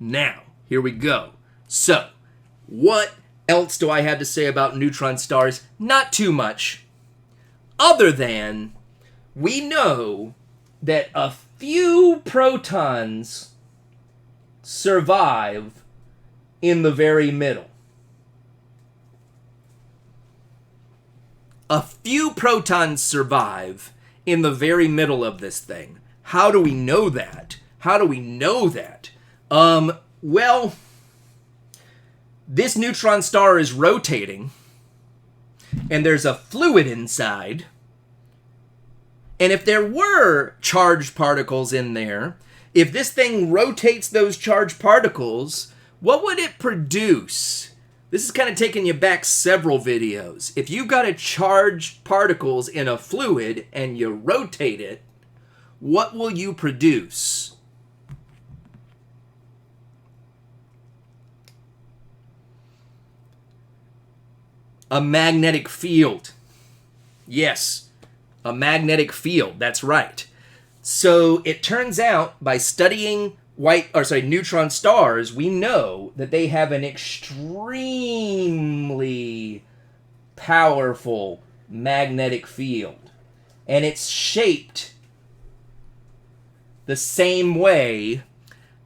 Now, here we go. So, what else do I have to say about neutron stars? Not too much. Other than, we know that a few protons survive in the very middle. A few protons survive in the very middle of this thing. How do we know that? Well, this neutron star is rotating, and there's a fluid inside. And if there were charged particles in there, if this thing rotates those charged particles, what would it produce? This is kind of taking you back several videos. If you've got a charged particles in a fluid and you rotate it, what will you produce? A magnetic field. Yes, a magnetic field. That's right. So it turns out by studying neutron stars, we know that they have an extremely powerful magnetic field. And it's shaped the same way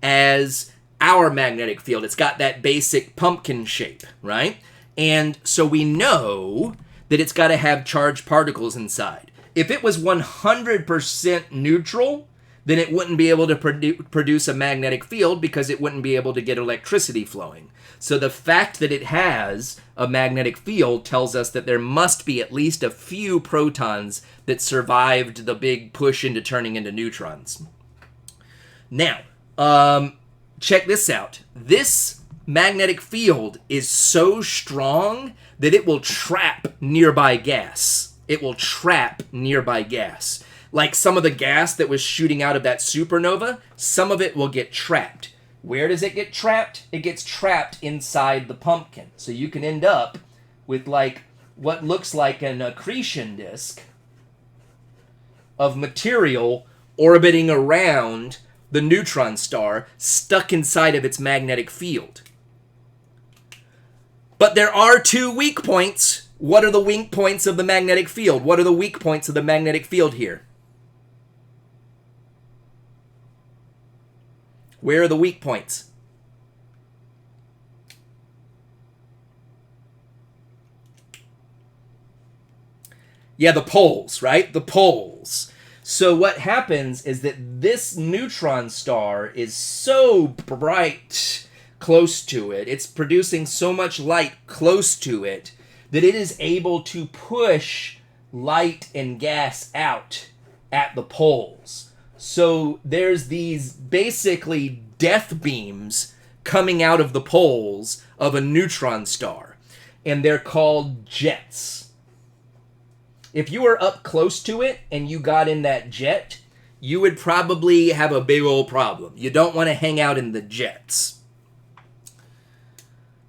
as our magnetic field. It's got that basic pumpkin shape, right? And so we know that it's got to have charged particles inside. If it was 100% neutral, then it wouldn't be able to produce a magnetic field because it wouldn't be able to get electricity flowing. So the fact that it has a magnetic field tells us that there must be at least a few protons that survived the big push into turning into neutrons. Now, check this out. This magnetic field is so strong that it will trap nearby gas. Like some of the gas that was shooting out of that supernova, some of it will get trapped. Where does it get trapped? It gets trapped inside the pumpkin. So you can end up with like what looks like an accretion disk of material orbiting around the neutron star, stuck inside of its magnetic field. But there are two weak points. What are the weak points of the magnetic field? What are the weak points of the magnetic field here? Where are the weak points? Yeah, the poles, right? The poles. So what happens is that this neutron star is so bright close to it, it's producing so much light close to it, that it is able to push light and gas out at the poles. So there's these basically death beams coming out of the poles of a neutron star, and they're called jets. If you were up close to it and you got in that jet, you would probably have a big old problem. You don't want to hang out in the jets.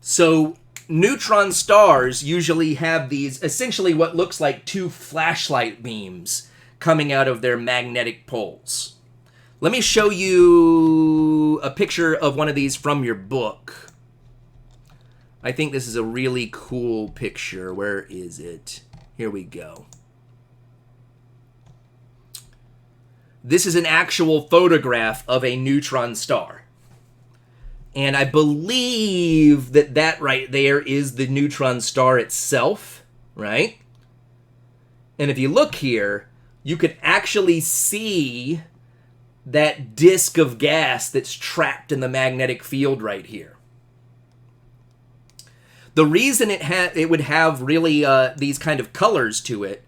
So neutron stars usually have these, essentially what looks like two flashlight beams coming out of their magnetic poles. Let me show you a picture of one of these from your book. I think this is a really cool picture. Where is it? Here we go. This is an actual photograph of a neutron star. And I believe that right there is the neutron star itself, right? And if you look here, you can actually see that disk of gas that's trapped in the magnetic field right here. The reason it would have really these kind of colors to it,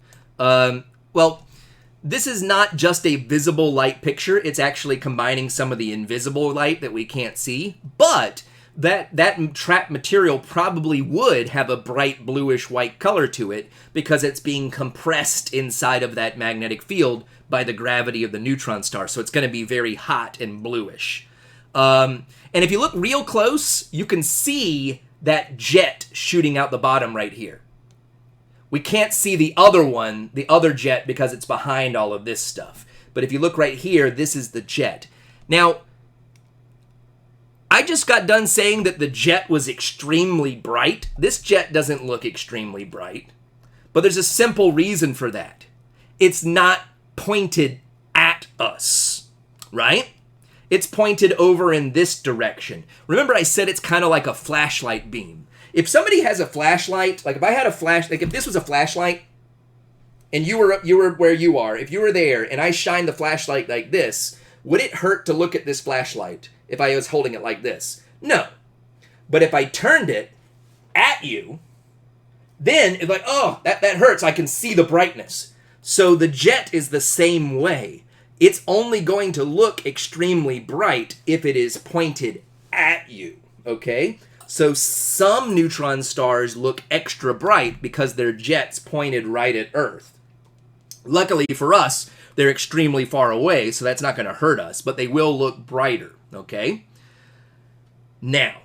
this is not just a visible light picture. It's actually combining some of the invisible light that we can't see. But that trapped material probably would have a bright bluish white color to it because it's being compressed inside of that magnetic field by the gravity of the neutron star. So it's going to be very hot and bluish. And if you look real close, you can see that jet shooting out the bottom right here. We can't see the other one, the other jet, because it's behind all of this stuff. But if you look right here, this is the jet. Now, I just got done saying that the jet was extremely bright. This jet doesn't look extremely bright, but there's a simple reason for that. It's not pointed at us, right? It's pointed over in this direction. Remember I said it's kind of like a flashlight beam. If somebody has a flashlight, like if I had a flash, like if this was a flashlight and you were where you are, if you were there and I shined the flashlight like this, would it hurt to look at this flashlight if I was holding it like this? No. But if I turned it at you, then it's like, oh, that hurts. I can see the brightness. So the jet is the same way. It's only going to look extremely bright if it is pointed at you, okay? So some neutron stars look extra bright because their jet's pointed right at Earth. Luckily for us, they're extremely far away, so that's not going to hurt us, but they will look brighter, okay? Now,